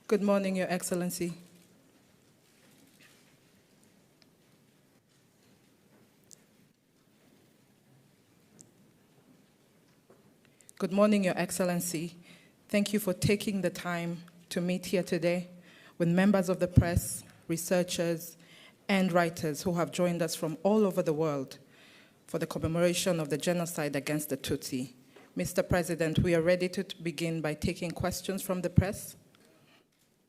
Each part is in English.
Good morning, Your Excellency. Good morning, Your Excellency. Thank you for taking the time to meet here today with members of the press, researchers, and writers who have joined us from all over the world for the commemoration of the genocide against the Tutsi. Mr. President, we are ready to begin by taking questions from the press.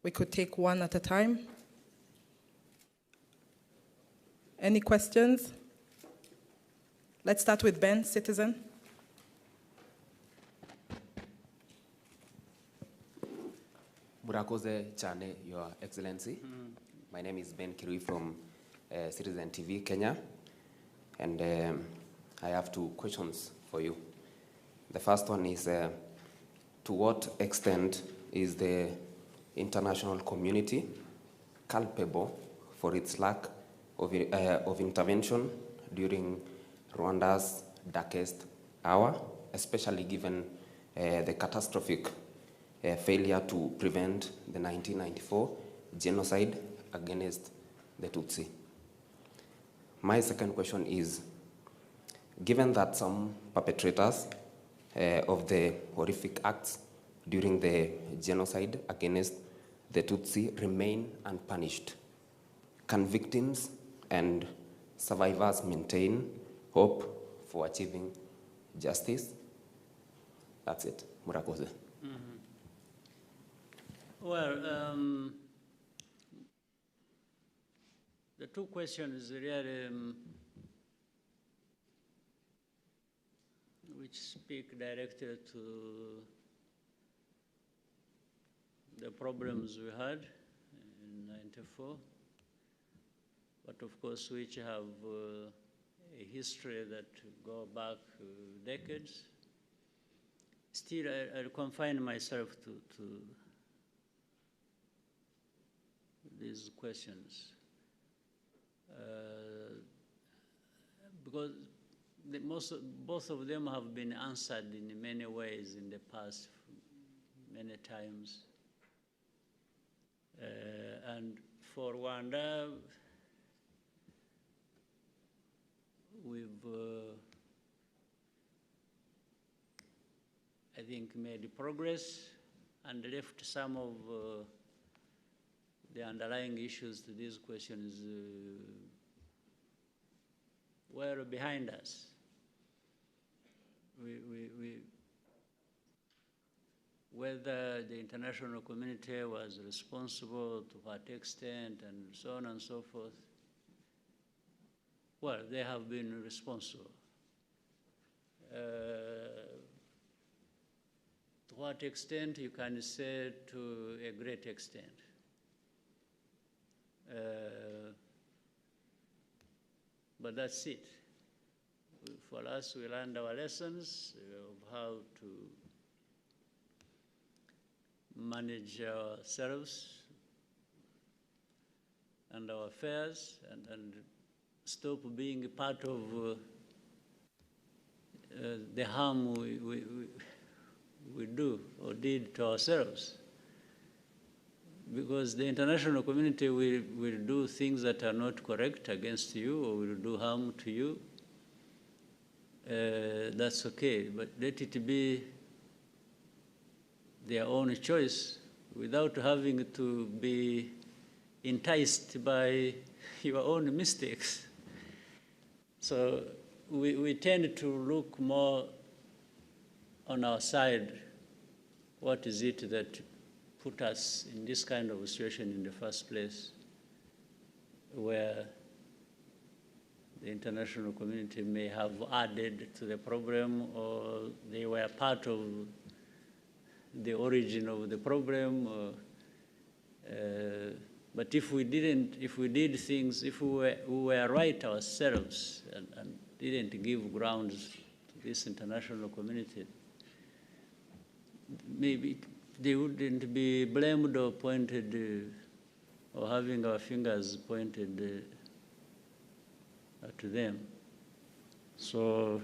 We could take one at a time. Any questions? Let's start with Ben, citizen. Murakoze Chane, Your Excellency. My name is Ben Kirui from Citizen TV, Kenya. And I have two questions for you. The first one is, to what extent is the international community culpable for its lack of intervention during Rwanda's darkest hour, especially given the catastrophic failure to prevent the 1994 genocide against the Tutsi? My second question is, given that some perpetrators of the horrific acts during the genocide against the Tutsi remain unpunished, can victims and survivors maintain hope for achieving justice? That's it. Murakoze. Well, the two questions really which speak directly to the problems we had in '94, but of course which have a history that go back decades. Still, I'll confine myself to these questions because both of them have been answered in many ways in the past, many times. And for Rwanda, we've, I think, made progress and left some of the underlying issues to these questions were behind us. Whether the international community was responsible, to what extent, and so on and so forth, well, they have been responsible. To what extent, you can say to a great extent. But that's it. For us, we learned our lessons of how to manage ourselves and our affairs and stop being part of the harm we do or did to ourselves. Because the international community will do things that are not correct against you or will do harm to you. That's okay, but let it be their own choice without having to be enticed by your own mistakes. So we tend to look more on our side. What is it that put us in this kind of situation in the first place, where the international community may have added to the problem, or they were part of the origin of the problem. But if we did things, if we were right ourselves and didn't give grounds to this international community, maybe they wouldn't be blamed or pointed or having our fingers pointed to them. So,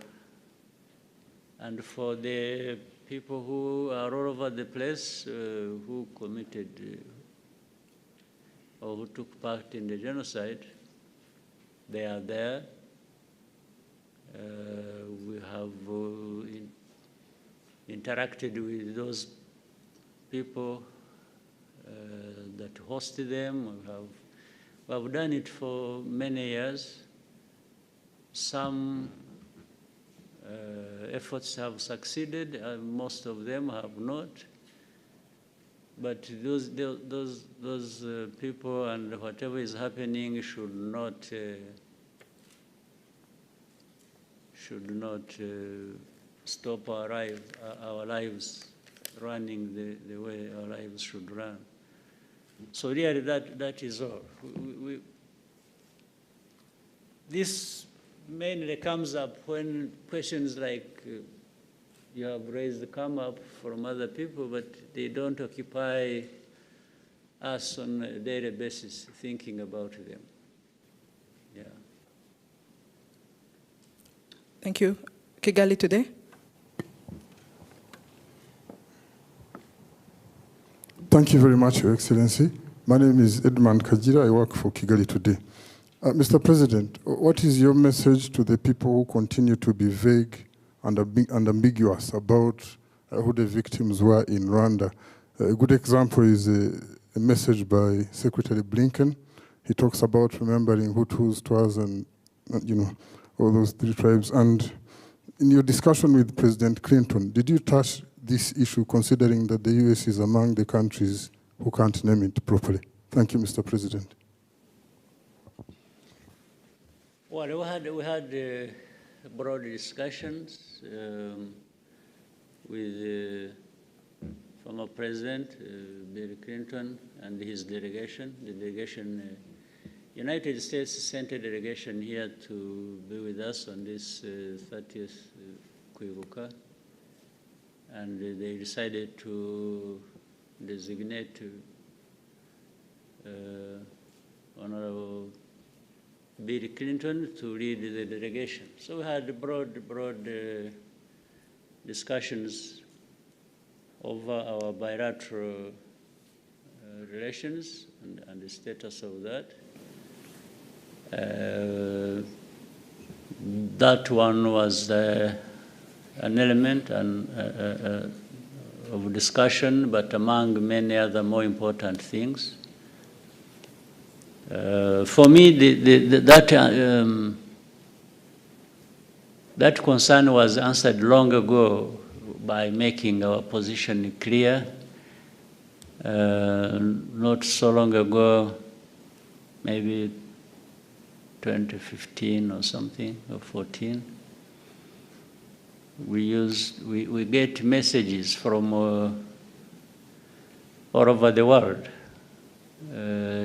and for the people who are all over the place, who committed or who took part in the genocide. They are there. We have interacted with those people that hosted them. We have done it for many years. Some efforts have succeeded, most of them have not. But those people and whatever is happening should not stop our lives running the way our lives should run. So really, that is all. This mainly comes up when questions like you have raised come up from other people, but they don't occupy us on a daily basis, thinking about them. Yeah. Thank you. Kigali Today. Thank you very much, Your Excellency. My name is Edmund Kajira. I work for Kigali Today. Mr. President, what is your message to the people who continue to be vague and ambiguous about who the victims were in Rwanda? A good example is a message by Secretary Blinken. He talks about remembering Hutus, Twas, and all those three tribes. And in your discussion with President Clinton, did you touch this issue, considering that the US is among the countries who can't name it properly? Thank you, Mr. President. Well, we had broad discussions with former President Bill Clinton and his delegation. The delegation, United States sent a delegation here to be with us on this 30th KWIBUKA, and they decided to designate Honorable Bill Clinton to lead the delegation. So we had broad discussions over our bilateral relations and the status of that. That one was an element of discussion, but among many other more important things. For me, that concern was answered long ago by making our position clear. Not so long ago, maybe 2015 or something, or 14, we get messages from all over the world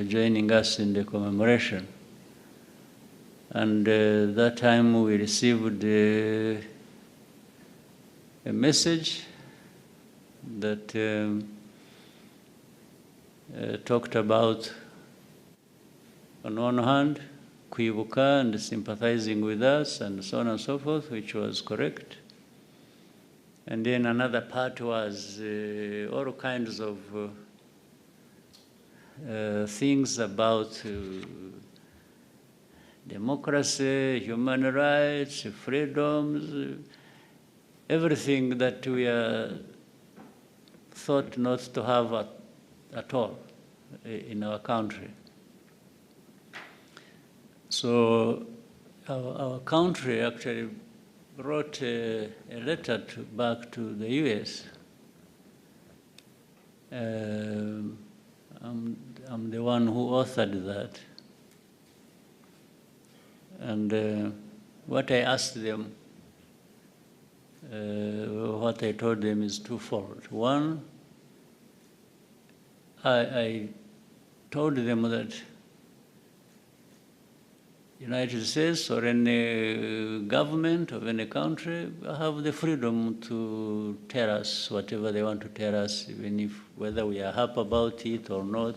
joining us in the commemoration. And that time we received a message that talked about, on one hand, KWIBUKA and sympathizing with us and so on and so forth, which was correct. And then another part was all kinds of things about democracy, human rights, freedoms, everything that we are thought not to have at all in our country. So our country actually wrote a letter back to the US. I'm the one who authored that. And what I asked them, what I told them is twofold. One, I told them that United States or any government of any country have the freedom to tell us whatever they want to tell us, even if whether we are happy about it or not.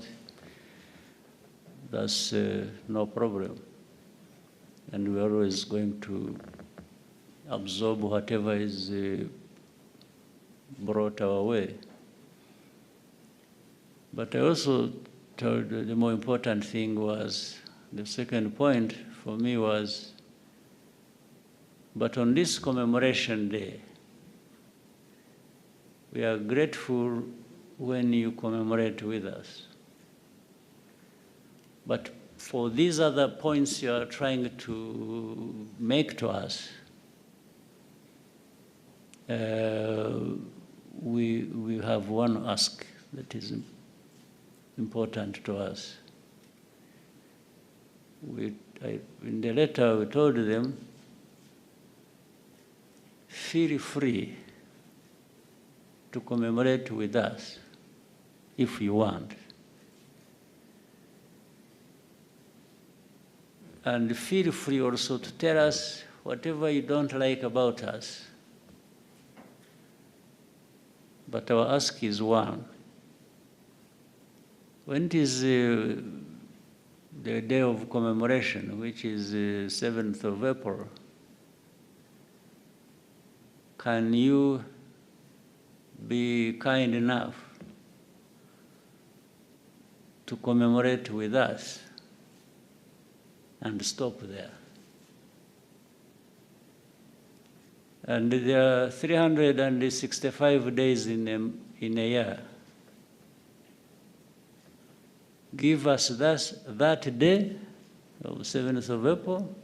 That's no problem. And we're always going to absorb whatever is brought our way. But I also told the more important thing was, the second point for me was, but on this commemoration day, we are grateful when you commemorate with us. But for these other points you are trying to make to us, we have one ask that is important to us. In the letter we told them, feel free to commemorate with us if you want. And feel free also to tell us whatever you don't like about us. But our ask is one. When it is the day of commemoration, which is the 7th of April, can you be kind enough to commemorate with us and stop there? And there are 365 days in a year. Give us that day of 7th of April,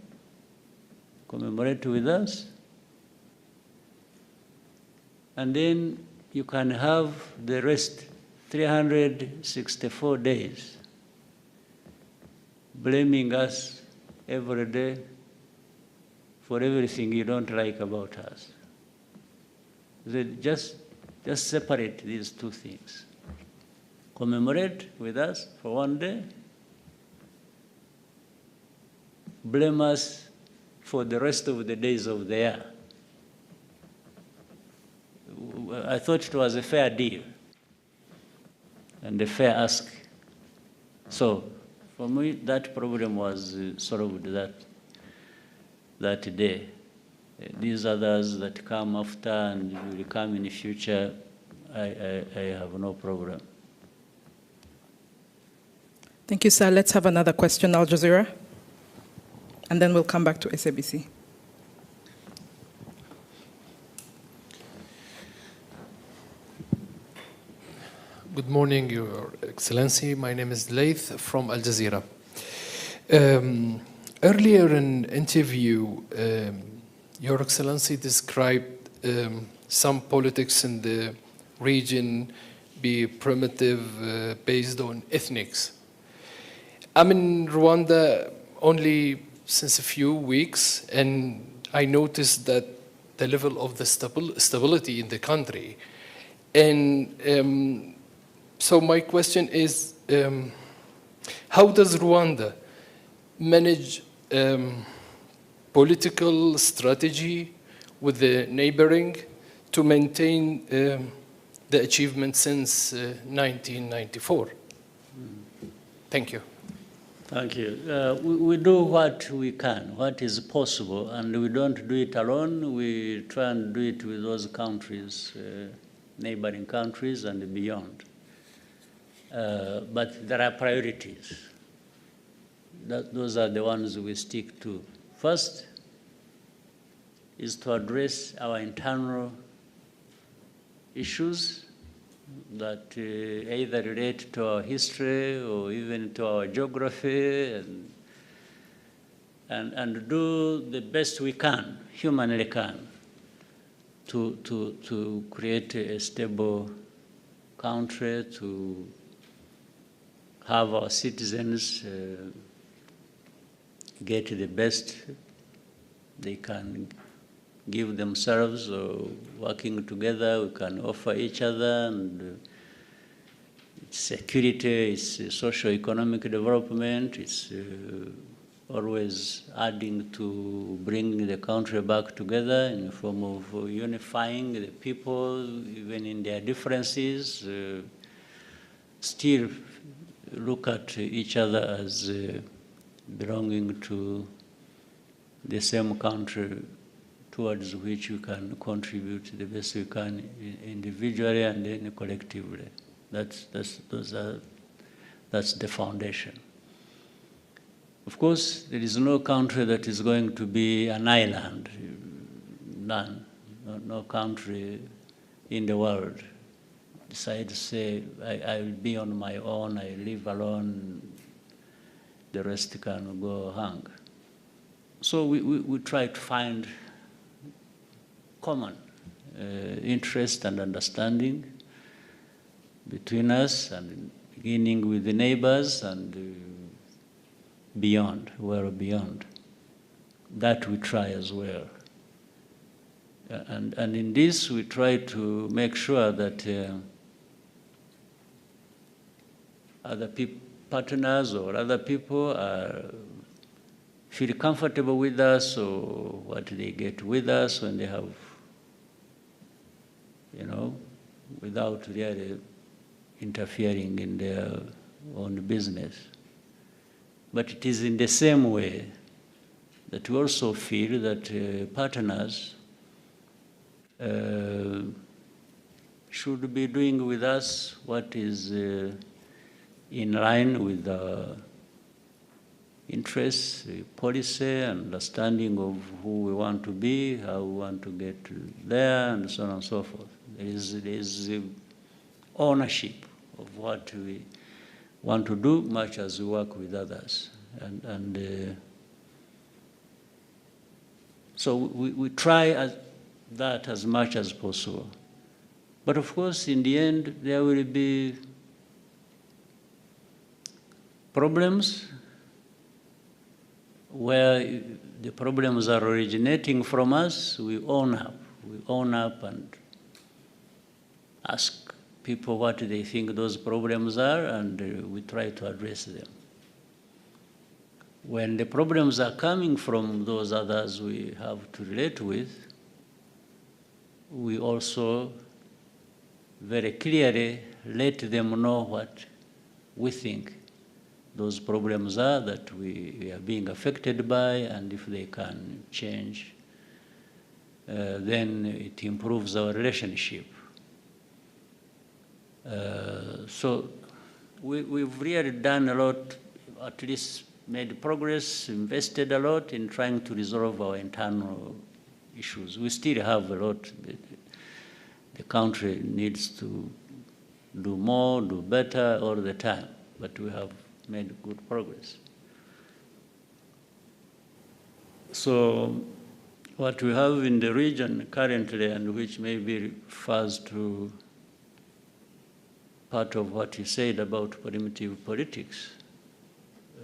commemorate with us, and then you can have the rest 364 days blaming us every day for everything you don't like about us. Just separate these two things. Commemorate with us for one day, blame us for the rest of the days of the year. I thought it was a fair deal and a fair ask. So for me, that problem was solved that day. These others that come after and will come in the future, I have no problem. Thank you, sir. Let's have another question, Al Jazeera, and then we'll come back to SABC. Good morning, Your Excellency. My name is Laith from Al Jazeera. Earlier in interview, Your Excellency described some politics in the region be primitive, based on ethnics. I'm in Rwanda only since a few weeks, and I noticed that the level of the stability in the country. And so my question is, how does Rwanda manage political strategy with the neighboring to maintain the achievement since 1994? Thank you. Thank you. We do what we can, what is possible, and we don't do it alone. We try and do it with those countries, neighboring countries and beyond. But there are priorities. Those are the ones we stick to. First is to address our internal issues that either relate to our history or even to our geography, and do the best we can, humanly can, to create a stable country, to have our citizens get the best they can give themselves, or working together, we can offer each other, and it's security, it's socio-economic development, it's always adding to bring the country back together in the form of unifying the people, even in their differences, still look at each other as belonging to the same country towards which we can contribute the best we can individually and then collectively. Those are That's the foundation. Of course, there is no country that is going to be an island. None. No country in the world decide to say, I will be on my own, I live alone, the rest can go hang. So we try to find common interest and understanding between us, and beginning with the neighbors and beyond, well beyond. That we try as well. And in this, we try to make sure that other partners or other people feel comfortable with us, or what they get with us when they have, without really interfering in their own business. But it is in the same way that we also feel that partners should be doing with us what is in line with the interests, policy, understanding of who we want to be, how we want to get there, and so on and so forth. There is ownership of what we want to do, much as we work with others. So we try that as much as possible. But of course, in the end, there will be problems where the problems are originating from us. We own up. We own up and ask people what they think those problems are, and we try to address them. When the problems are coming from those others we have to relate with, we also very clearly let them know what we think those problems are that we are being affected by, and if they can change, then it improves our relationship. So we've really done a lot, at least made progress, invested a lot in trying to resolve our internal issues. We still have a lot. The country needs to do more, do better all the time, but we have made good progress. So what we have in the region currently, and which maybe refers to part of what you said about primitive politics,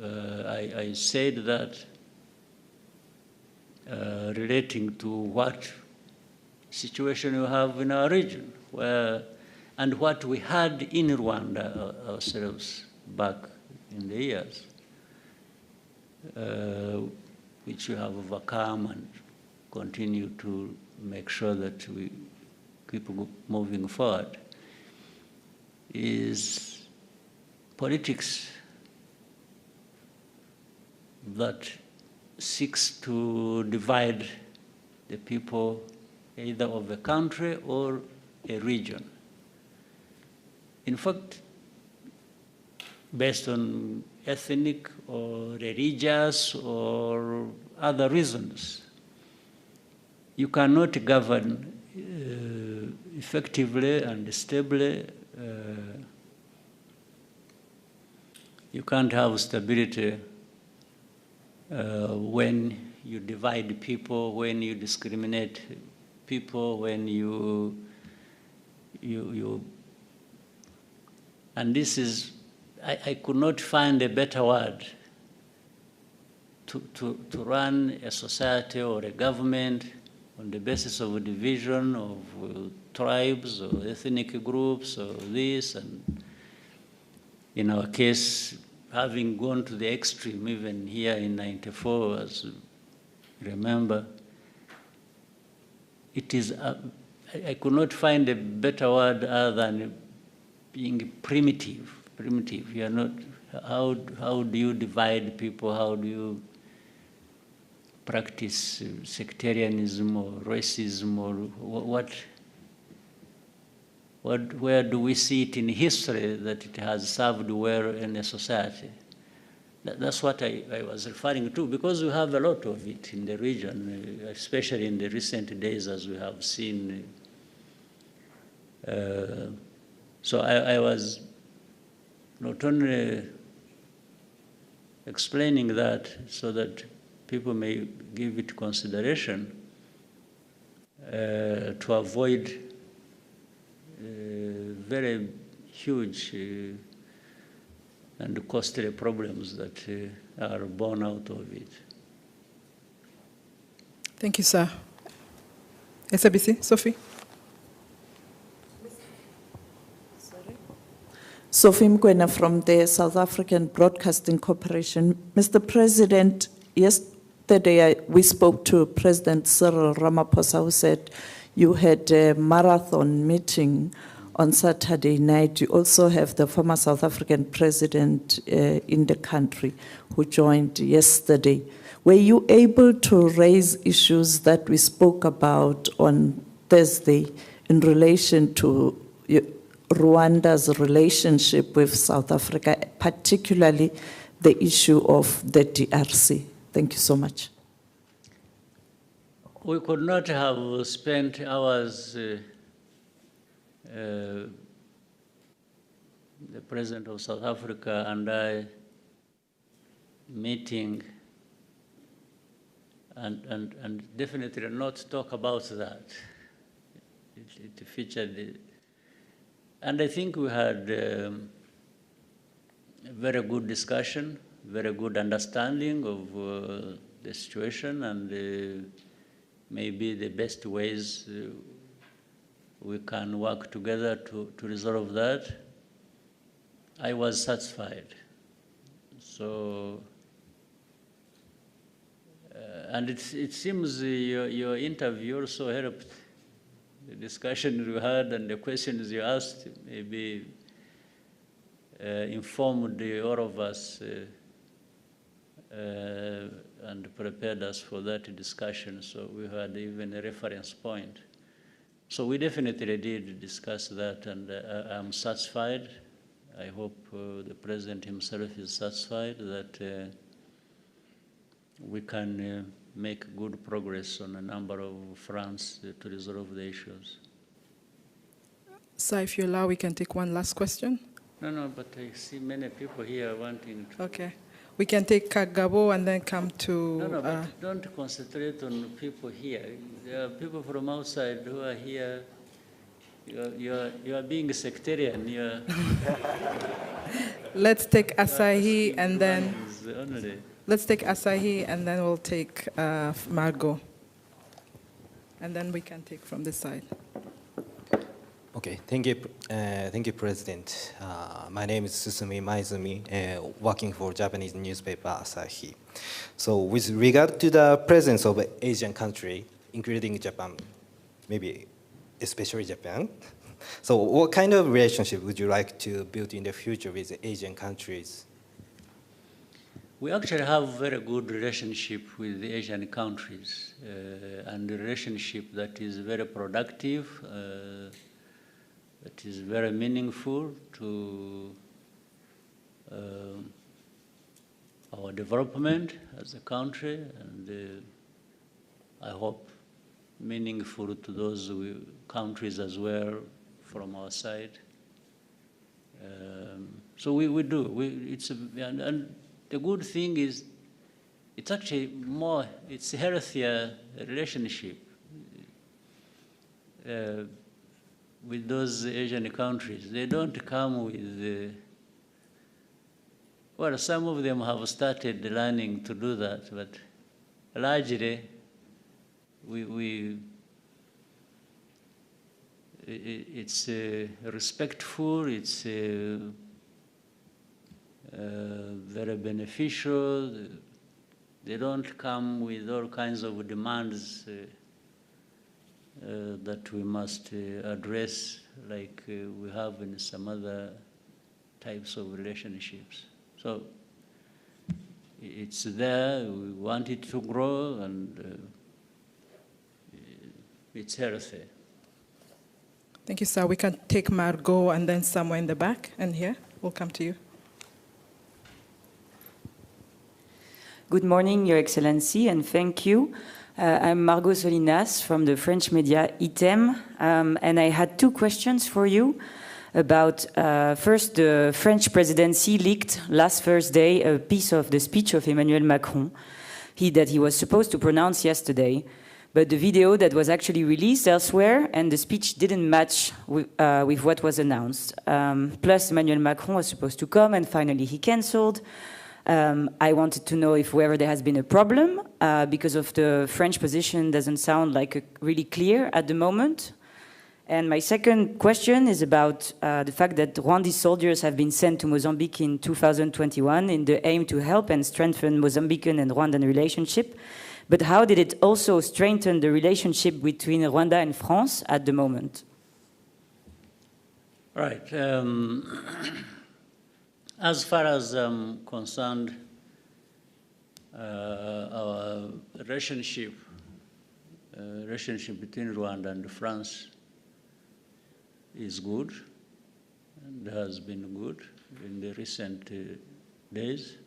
I said that relating to what situation you have in our region, and what we had in Rwanda ourselves back in the years, which we have overcome and continue to make sure that we keep moving forward, is politics that seeks to divide the people either of a country or a region. In fact, based on ethnic or religious or other reasons, you cannot govern effectively and stably. You can't have stability when you divide people, when you discriminate people, when you and this is, I could not find a better word to run a society or a government on the basis of a division of tribes or ethnic groups or this, and in our case, having gone to the extreme, even here in '94, as you remember, it is, I could not find a better word other than being primitive. Primitive. You are not, how do you divide people? How do you practice sectarianism or racism or what? where do we see it in history that it has served well in a society? That's what I was referring to, because we have a lot of it in the region, especially in the recent days, as we have seen. So I was not only explaining that so that people may give it consideration to avoid very huge and costly problems that are born out of it. Thank you, sir. SABC, Sophie. Sophie Mkwena from the South African Broadcasting Corporation. Mr. President, yesterday we spoke to President Cyril Ramaphosa, who said you had a marathon meeting on Saturday night. You also have the former South African president in the country who joined yesterday. Were you able to raise issues that we spoke about on Thursday in relation to Rwanda's relationship with South Africa, particularly the issue of the DRC? Thank you so much. We could not have spent hours, the President of South Africa and I, meeting and definitely not talk about that. It featured, and I think we had a very good discussion, very good understanding of the situation and maybe the best ways we can work together to resolve that. I was satisfied. So, and it seems your interview also helped. The discussion you had and the questions you asked maybe informed all of us and prepared us for that discussion. So we had even a reference point. So we definitely did discuss that, and I'm satisfied. I hope the President himself is satisfied that we can make good progress on a number of fronts to resolve the issues. Sir, if you allow, we can take one last question. No, but I see many people here wanting to... Okay. We can take Kagabo and then come to... No, but don't concentrate on people here. There are people from outside who are here. You are being sectarian. Let's take Asahi and then... Let's take Asahi and then we'll take Margot. And then we can take from this side. Okay, thank you, President. My name is Susumi Maizumi, working for Japanese newspaper Asahi. So with regard to the presence of Asian country, including Japan, maybe especially Japan, so what kind of relationship would you like to build in the future with Asian countries? We actually have a very good relationship with the Asian countries, and a relationship that is very productive, that is very meaningful to our development as a country, and I hope meaningful to those countries as well from our side. So we do. And the good thing is, it's actually it's a healthier relationship with those Asian countries. They don't come with, well, some of them have started learning to do that, but largely it's respectful, it's very beneficial. They don't come with all kinds of demands that we must address like we have in some other types of relationships. So it's there, we want it to grow, and it's healthy. Thank you, sir. We can take Margot and then somewhere in the back and here. We'll come to you. Good morning, Your Excellency, and thank you. I'm Margot Solinas from the French media ITEM, and I had two questions for you about, first, the French presidency leaked last Thursday a piece of the speech of Emmanuel Macron that he was supposed to pronounce yesterday, but the video that was actually released elsewhere and the speech didn't match with what was announced. Plus, Emmanuel Macron was supposed to come, and finally he cancelled. I wanted to know if whether there has been a problem because of the French position doesn't sound like really clear at the moment. And my second question is about the fact that Rwandese soldiers have been sent to Mozambique in 2021 in the aim to help and strengthen Mozambican and Rwandan relationship. But how did it also strengthen the relationship between Rwanda and France at the moment? Right. As far as I'm concerned, our relationship between Rwanda and France is good and has been good in the recent days.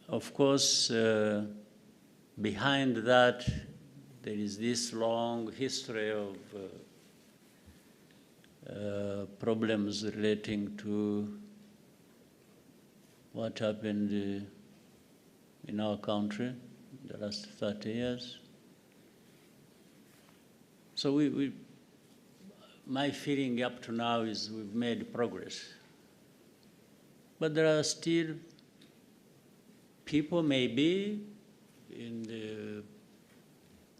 Of course, behind that, there is this long history of problems relating to what happened in our country in the last 30 years. So my feeling up to now is we've made progress. But there are still people maybe in the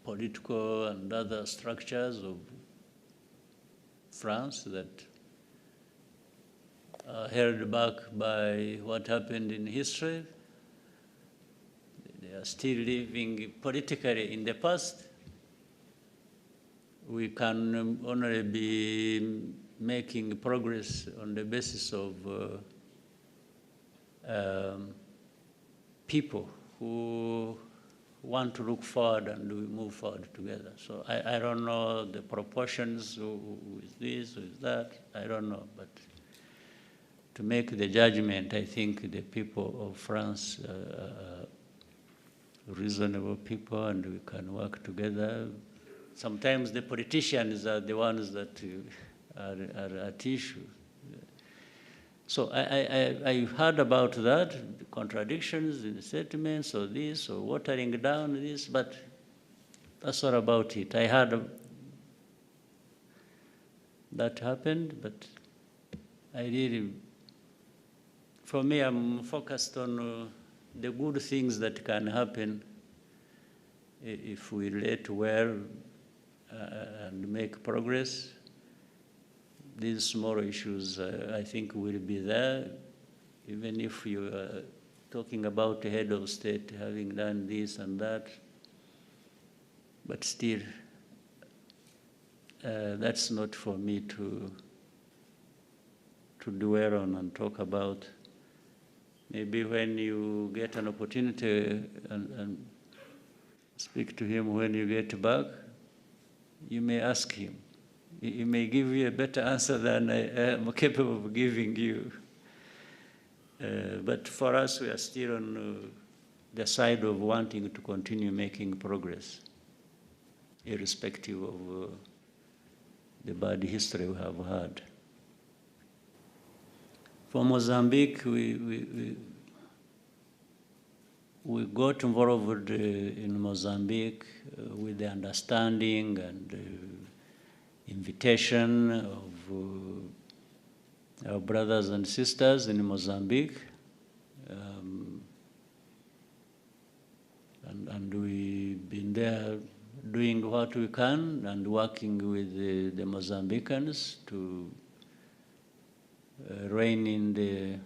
political and other structures of France that are held back by what happened in history. They are still living politically in the past. We can only be making progress on the basis of people who want to look forward and we move forward together. So I don't know the proportions with this, with that, I don't know. But to make the judgment, I think the people of France are reasonable people and we can work together. Sometimes the politicians are the ones that are at issue. So I heard about that, the contradictions in the statements or this or watering down this, but that's all about it. I heard that happened, but I really, for me, I'm focused on the good things that can happen if we relate well and make progress. These small issues, I think, will be there, even if you are talking about the head of state having done this and that. But still, that's not for me to dwell on and talk about. Maybe when you get an opportunity and speak to him when you get back, you may ask him. He may give you a better answer than I am capable of giving you. But for us, we are still on the side of wanting to continue making progress, irrespective of the bad history we have had. For Mozambique, we got involved in Mozambique with the understanding and invitation of our brothers and sisters in Mozambique. And we've been there doing what we can and working with the Mozambicans to rein in the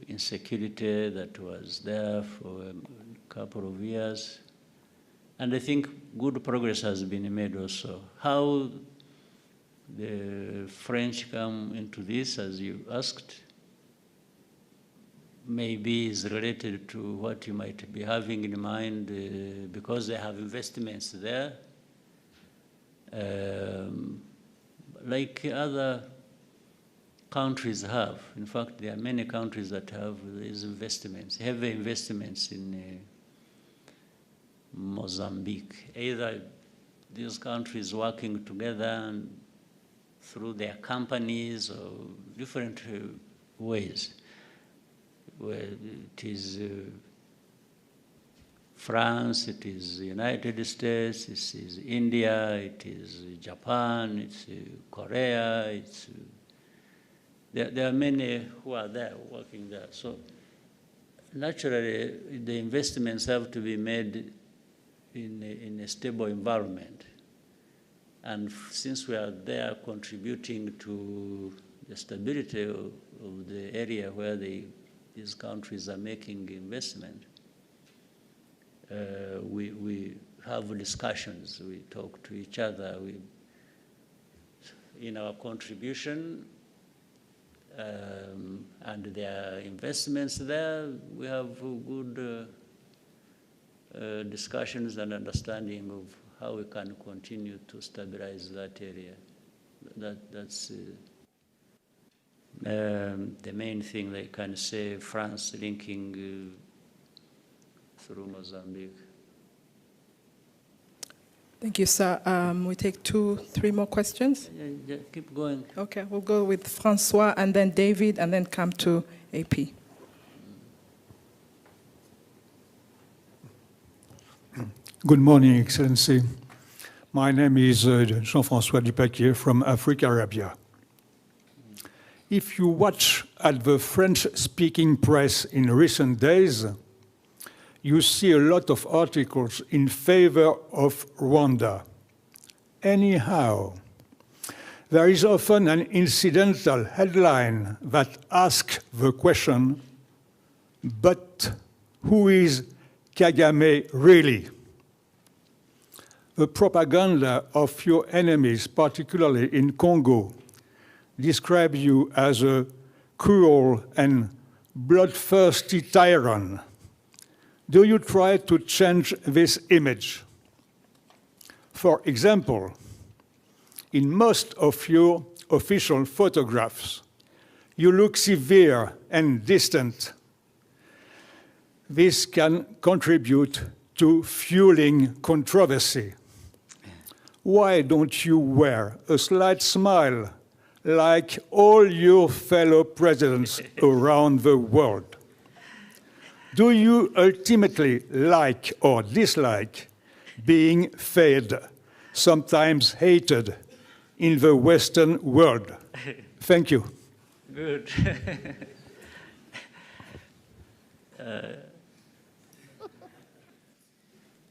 insecurity that was there for a couple of years. And I think good progress has been made also. How the French come into this, as you asked, maybe is related to what you might be having in mind because they have investments there, like other countries have. In fact, there are many countries that have these investments, heavy investments in Mozambique. Either these countries working together and through their companies or different ways. Where it is France, it is the United States, it is India, it is Japan, it's Korea, it's there are many who are there, working there. So naturally, the investments have to be made in a stable environment. And since we are there contributing to the stability of the area where these countries are making investment, we have discussions, we talk to each other. In our contribution, and their investments there, we have good discussions and understanding of how we can continue to stabilize that area. That's the main thing they can say, France linking through Mozambique. Thank you, sir. We take 2-3 more questions. Yeah, keep going. Okay, we'll go with Francois and then David and then come to AP. Good morning, Excellency. My name is Jean-François Dupaquier from Africa, Arabia. If you watch at the French-speaking press in recent days, you see a lot of articles in favor of Rwanda. Anyhow, there is often an incidental headline that asks the question, but who is KAGAME really? The propaganda of your enemies, particularly in Congo, describe you as a cruel and bloodthirsty tyrant. Do you try to change this image? For example, in most of your official photographs, you look severe and distant. This can contribute to fueling controversy. Why don't you wear a slight smile like all your fellow presidents around the world? Do you ultimately like or dislike being fed, sometimes hated, in the Western world? Thank you. Good.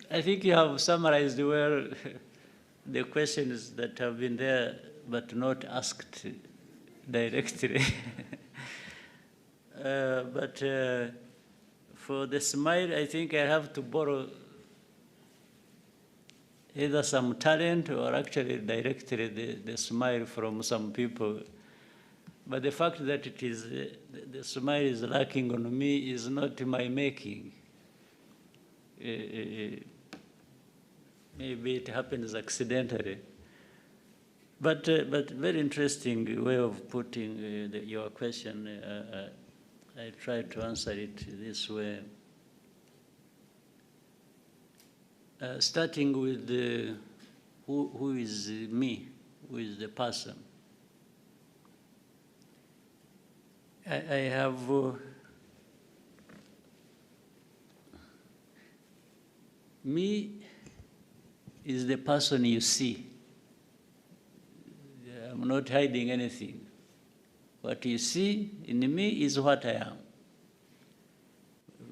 I think you have summarized well the questions that have been there but not asked directly. For the smile, I think I have to borrow either some talent or actually directly the smile from some people. But the fact that it is the smile is lacking on me is not my making. Maybe it happens accidentally. But very interesting way of putting your question. I try to answer it this way. Starting with who is me, who is the person. I have me is the person you see. I'm not hiding anything. What you see in me is what I am.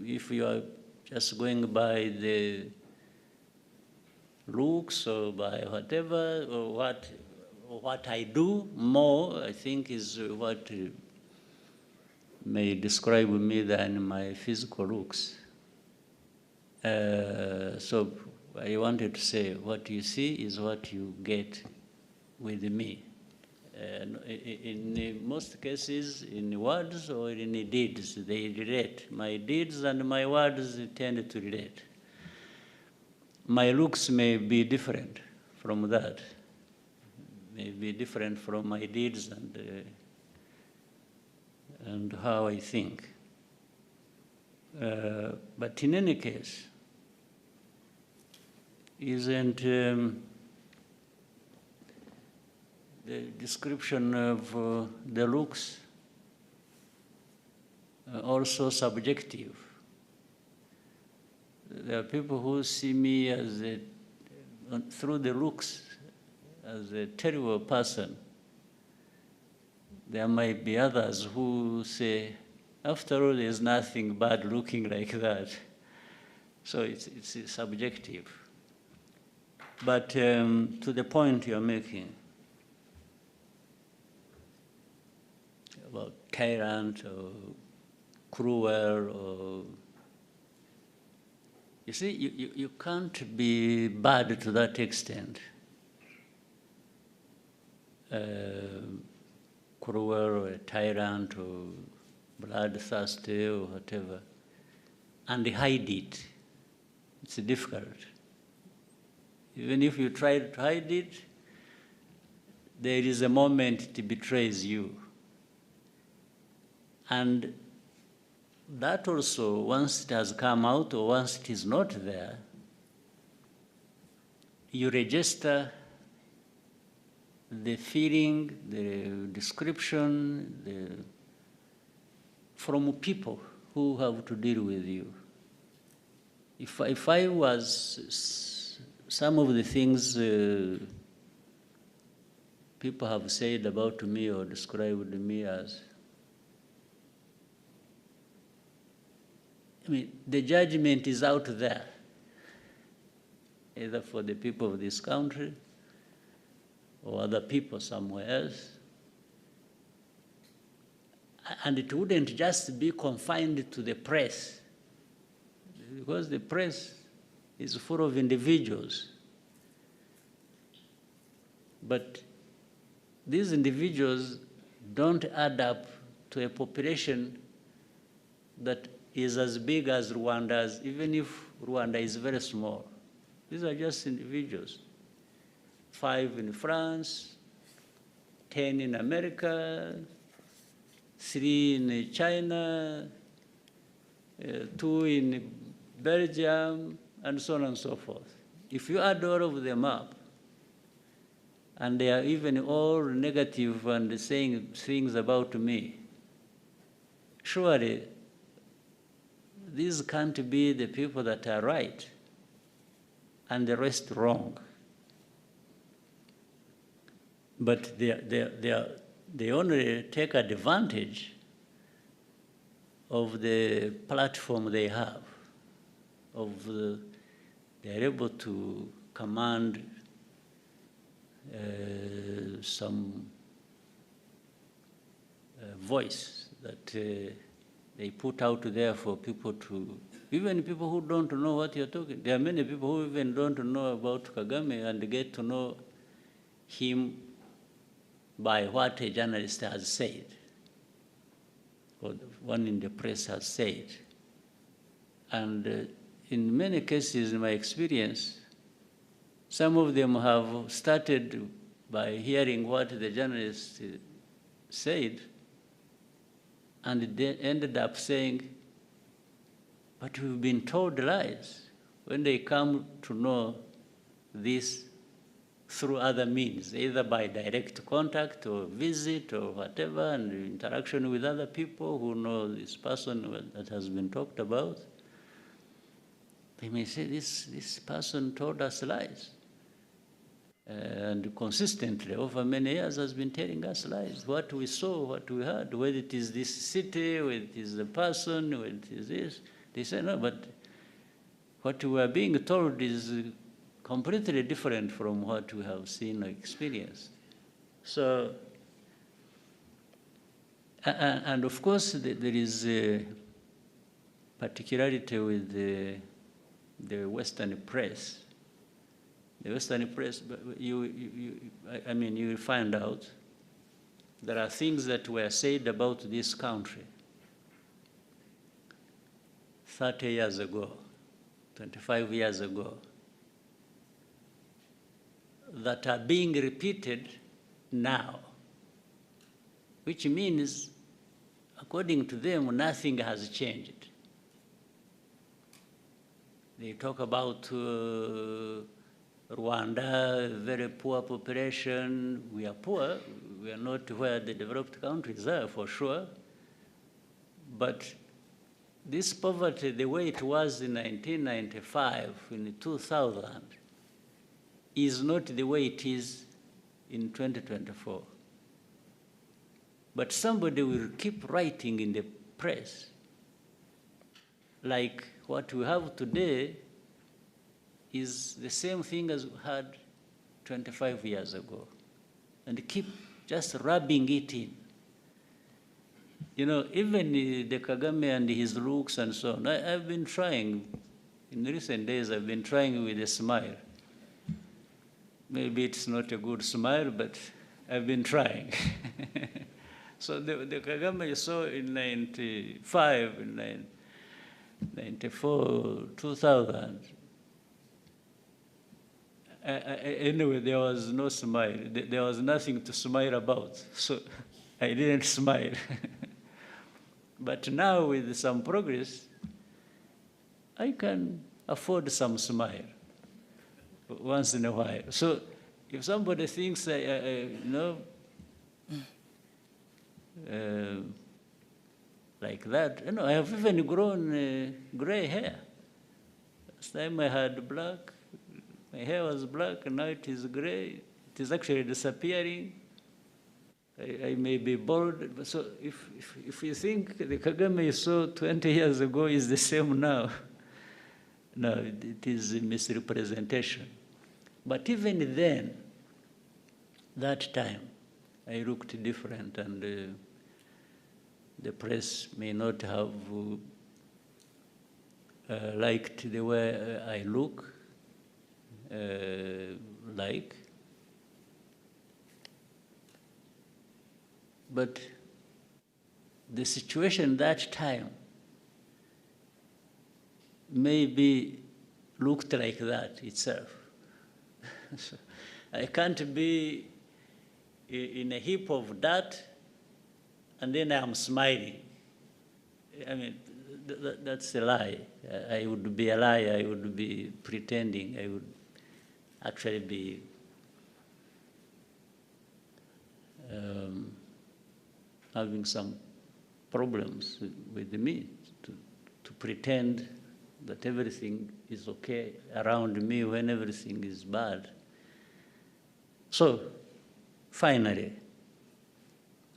If you are just going by the looks or by whatever, or what I do more, I think is what may describe me than my physical looks. So I wanted to say, what you see is what you get with me. In most cases, in words or in deeds, they relate. My deeds and my words tend to relate. My looks may be different from that, may be different from my deeds and how I think. But in any case, isn't the description of the looks also subjective? There are people who see me as through the looks as a terrible person. There might be others who say, after all, there's nothing bad looking like that. So it's subjective. But to the point you're making about tyrant or cruel, or you see, you can't be bad to that extent. Cruel or a tyrant or bloodthirsty or whatever, and hide it. It's difficult. Even if you try to hide it, there is a moment it betrays you. And that also, once it has come out or once it is not there, you register the feeling, the description, from people who have to deal with you. If I was some of the things people have said about me or described me as, I mean, the judgment is out there, either for the people of this country or other people somewhere else. And it wouldn't just be confined to the press, because the press is full of individuals. But these individuals don't add up to a population that is as big as Rwanda's, even if Rwanda is very small. These are just individuals. 5 in France, 10 in America, 3 in China, 2 in Belgium, and so on and so forth. If you add all of them up, and they are even all negative and saying things about me, surely these can't be the people that are right and the rest wrong. But they only take advantage of the platform they have, they're able to command some voice that they put out there for people to, even people who don't know what you're talking. There are many people who even don't know about Kagame and get to know him by what a journalist has said, or one in the press has said. And in many cases, in my experience, some of them have started by hearing what the journalist said, and they ended up saying, but we've been told lies, when they come to know this through other means, either by direct contact or visit or whatever, and interaction with other people who know this person that has been talked about. They may say, this person told us lies. And consistently, over many years, has been telling us lies. What we saw, what we heard, whether it is this city, whether it is the person, whether it is this. They say, no, but what we are being told is completely different from what we have seen or experienced. So, and of course, there is a particularity with the Western press. The Western press, I mean, you will find out there are things that were said about this country 30 years ago, 25 years ago, that are being repeated now, which means, according to them, nothing has changed. They talk about Rwanda, very poor population. We are poor. We are not where the developed countries are, for sure. But this poverty, the way it was in 1995, in 2000, is not the way it is in 2024. But somebody will keep writing in the press, like what we have today is the same thing as we had 25 years ago, and keep just rubbing it in. You know, even the Kagame and his looks and so on, I've been trying, in recent days, I've been trying with a smile. Maybe it's not a good smile, but I've been trying. So the Kagame you saw in 95, in 94, 2000, anyway, there was no smile. There was nothing to smile about, so I didn't smile. But now, with some progress, I can afford some smile once in a while. So if somebody thinks, like that, I have even grown gray hair. Last time I had black, my hair was black, and now it is gray. It is actually disappearing. I may be bald, but so if you think the Kagame you saw 20 years ago is the same now, no, it is a misrepresentation. But even then, that time, I looked different, and the press may not have liked the way I look, but the situation that time maybe looked like that itself. So I can't be in a heap of dirt and then I'm smiling. I mean, that's a lie. I would be a liar. I would be pretending. I would actually be having some problems with me to pretend that everything is okay around me when everything is bad. So, finally,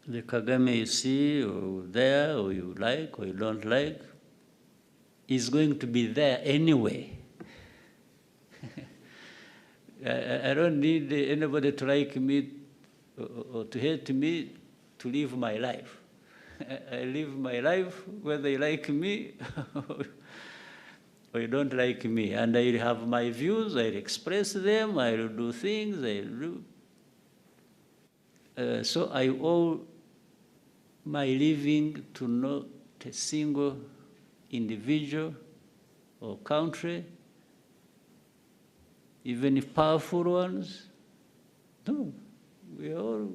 the Kagame you see or there, or you like, or you don't like, is going to be there anyway. I don't need anybody to like me or to hate me to live my life. I live my life whether you like me or you don't like me. And I have my views, I express them, I do things, so I owe my living to not a single individual or country, even if powerful ones. No, we are all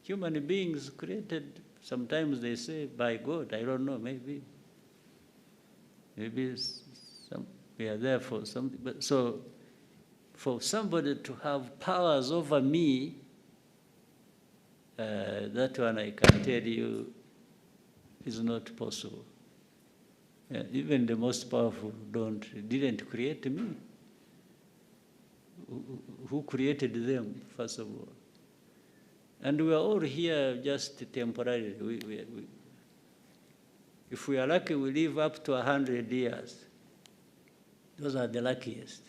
human beings created, sometimes they say, by God. I don't know, maybe we are there for something. But so for somebody to have powers over me, that one I can tell you is not possible. Even the most powerful didn't create me. Who created them, first of all? And we are all here just temporarily. If we are lucky, we live up to 100 years. Those are the luckiest.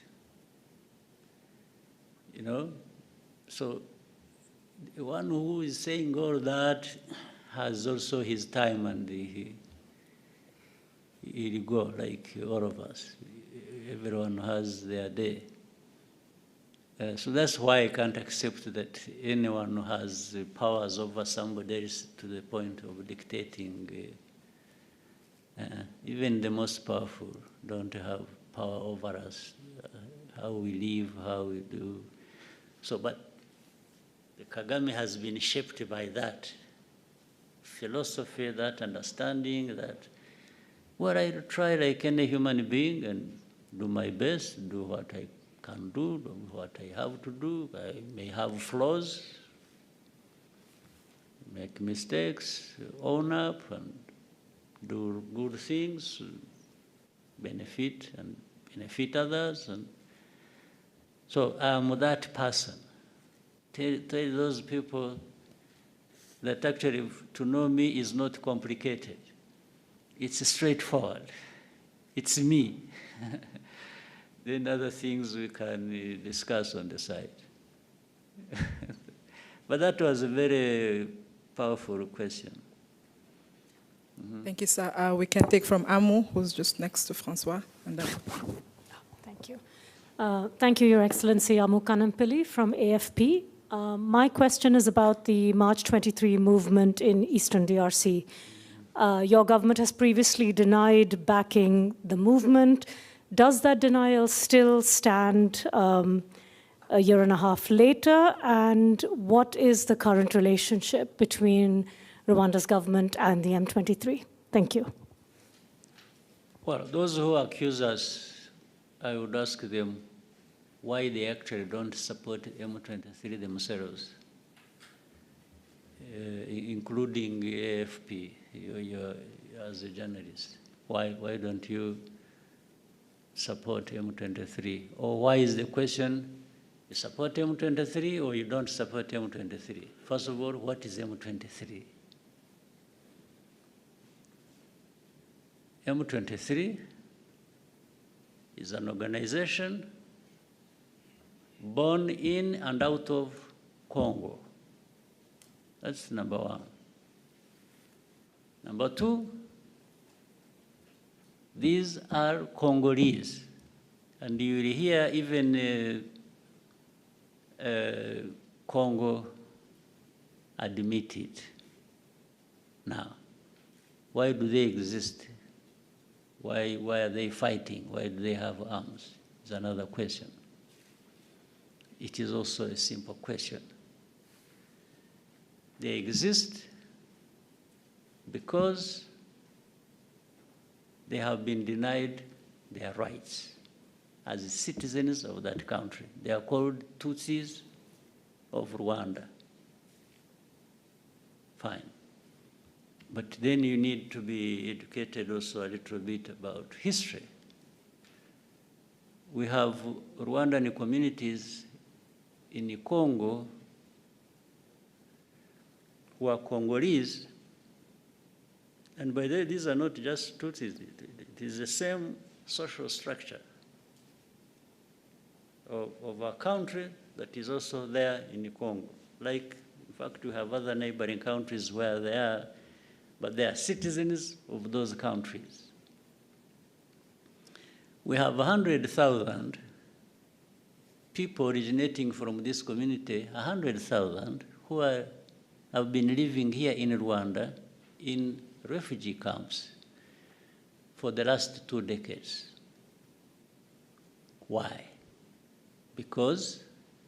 So the one who is saying all that has also his time, and he'll go like all of us. Everyone has their day. So that's why I can't accept that anyone has powers over somebody else to the point of dictating. Even the most powerful don't have power over us, how we live, how we do. So, but the Kagame has been shaped by that philosophy, that understanding that, well, I try like any human being and do my best, do what I can do what I have to do. I may have flaws, make mistakes, own up and do good things, benefit others. And so I'm that person. Tell those people that actually to know me is not complicated. It's straightforward. It's me. Then other things we can discuss on the side. But that was a very powerful question. Thank you, sir. We can take from Amu, who's just next to Francois. And then... Thank you. Thank you, Your Excellency. Amu Kanampili from AFP. My question is about the March 23 movement in Eastern DRC. Your government has previously denied backing the movement. Does that denial still stand a year and a half later? And what is the current relationship between Rwanda's government and the M23? Thank you. Well, those who accuse us, I would ask them why they actually don't support M23 themselves, including AFP, you as a journalist. Why don't you support M23? Or why is the question, you support M23 or you don't support M23? First of all, what is M23? M23 is an organization born in and out of Congo. That's number one. Number two, these are Congolese. And you will hear even Congo admit it now. Why do they exist? Why are they fighting? Why do they have arms? Is another question. It is also a simple question. They exist because they have been denied their rights as citizens of that country. They are called Tutsis of Rwanda. Fine. But then you need to be educated also a little bit about history. We have Rwandan communities in Congo who are Congolese, and by the way, these are not just Tutsis, it is the same social structure of a country that is also there in Congo. Like, in fact, we have other neighboring countries where they are, but they are citizens of those countries. We have 100,000 people originating from this community, 100,000 who have been living here in Rwanda in refugee camps for the last 2 decades. Why? Because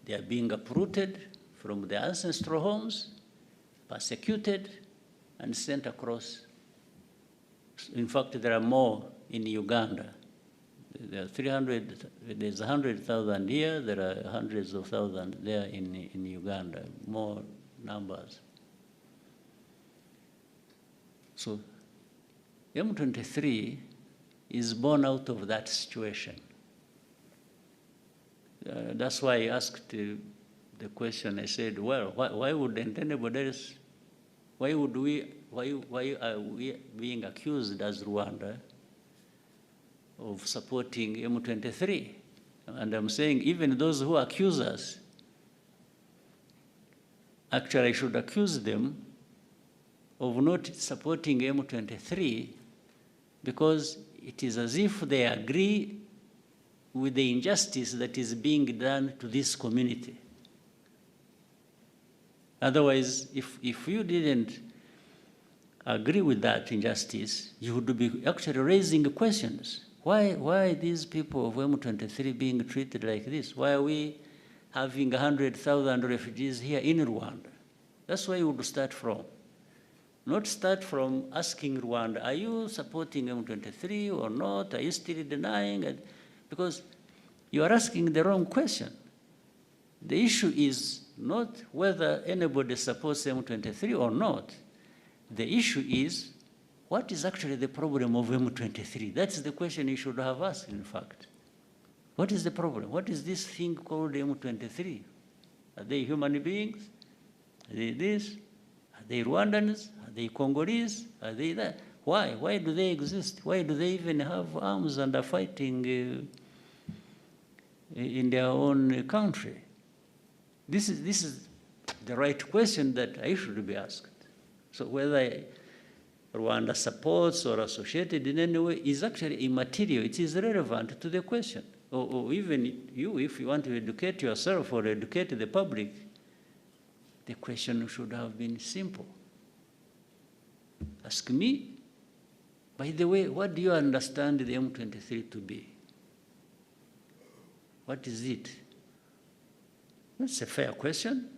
they are being uprooted from their ancestral homes, persecuted, and sent across. In fact, there are more in Uganda. There are 300, there's 100,000 here, there are hundreds of thousands there in Uganda, more numbers. So M23 is born out of that situation. That's why I asked the question. I said, well, why wouldn't anybody else, why are we being accused as Rwanda of supporting M23? And I'm saying even those who accuse us, actually I should accuse them of not supporting M23 because it is as if they agree with the injustice that is being done to this community. Otherwise, if you didn't agree with that injustice, you would be actually raising questions. Why these people of M23 being treated like this? Why are we having 100,000 refugees here in Rwanda? That's where you would start from. Not start from asking Rwanda, are you supporting M23 or not? Are you still denying it? Because you are asking the wrong question. The issue is not whether anybody supports M23 or not. The issue is, what is actually the problem of M23? That's the question you should have asked, in fact. What is the problem? What is this thing called M23? Are they human beings? Are they this? Are they Rwandans? Are they Congolese? Are they that? Why? Why do they exist? Why do they even have arms and are fighting in their own country? This is the right question that I should be asked. So whether Rwanda supports or associated in any way is actually immaterial. It is relevant to the question. Or even you, if you want to educate yourself or educate the public, the question should have been simple. Ask me, by the way, what do you understand the M23 to be? What is it? That's a fair question.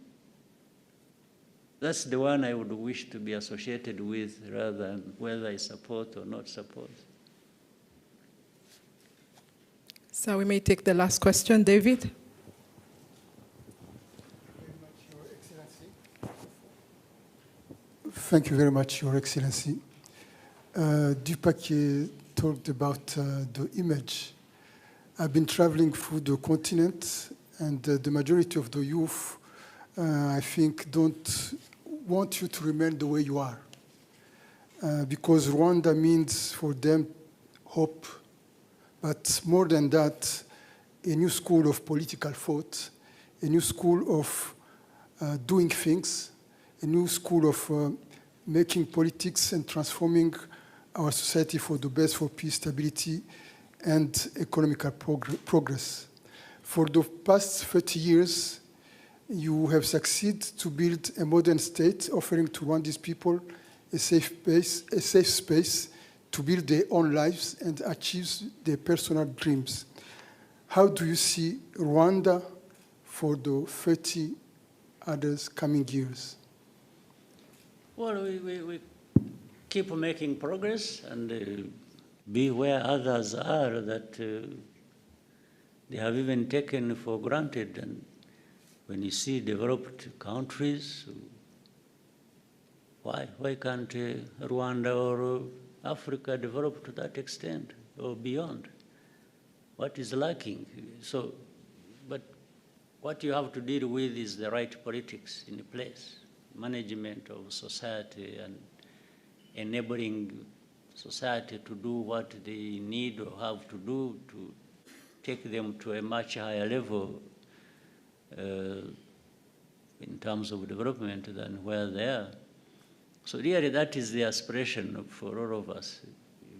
That's the one I would wish to be associated with rather than whether I support or not support. So we may take the last question. David? Thank you very much, Your Excellency. Dupac talked about the image. I've been traveling through the continent, and the majority of the youth, I think, don't want you to remain the way you are. Because Rwanda means for them hope, but more than that, a new school of political thought, a new school of doing things, a new school of making politics and transforming our society for the best, for peace, stability, and economical progress. For the past 30 years, you have succeeded to build a modern state offering to Rwandese people a safe space to build their own lives and achieve their personal dreams. How do you see Rwanda for the 30 others coming years? Well, we keep making progress and be where others are that they have even taken for granted. And when you see developed countries, why can't Rwanda or Africa develop to that extent or beyond? What is lacking? So, but what you have to deal with is the right politics in place, management of society and enabling society to do what they need or have to do to take them to a much higher level in terms of development than where they are. So really that is the aspiration for all of us,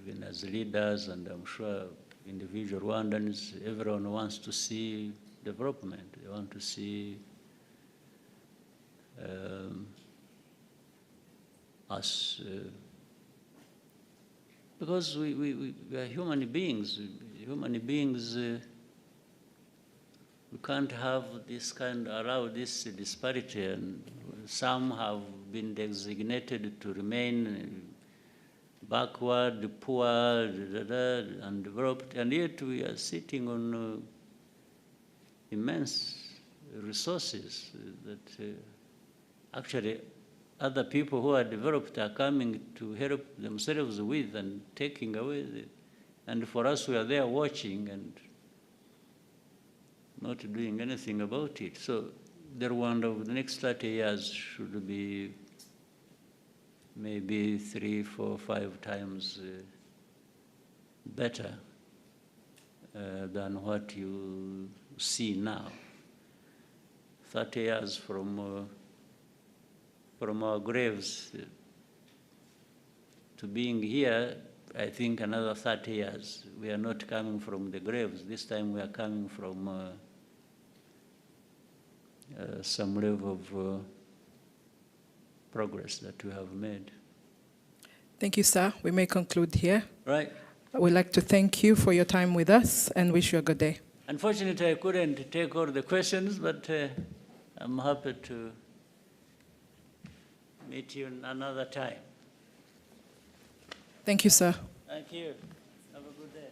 even as leaders, and I'm sure individual Rwandans, everyone wants to see development. They want to see us, because we are human beings. Human beings, we can't have this allow this disparity, and some have been designated to remain backward, poor, undeveloped, and yet we are sitting on immense resources that actually other people who are developed are coming to help themselves with and taking away. And for us, we are there watching and not doing anything about it. So the Rwanda of the next 30 years should be maybe 3, 4, 5 times better than what you see now. 30 years from our graves to being here, I think, another 30 years. We are not coming from the graves. This time we are coming from some level of progress that we have made. Thank you, sir. We may conclude here. Right. We'd like to thank you for your time with us and wish you a good day. Unfortunately, I couldn't take all the questions, but I'm happy to meet you another time. Thank you, sir. Thank you. Have a good day.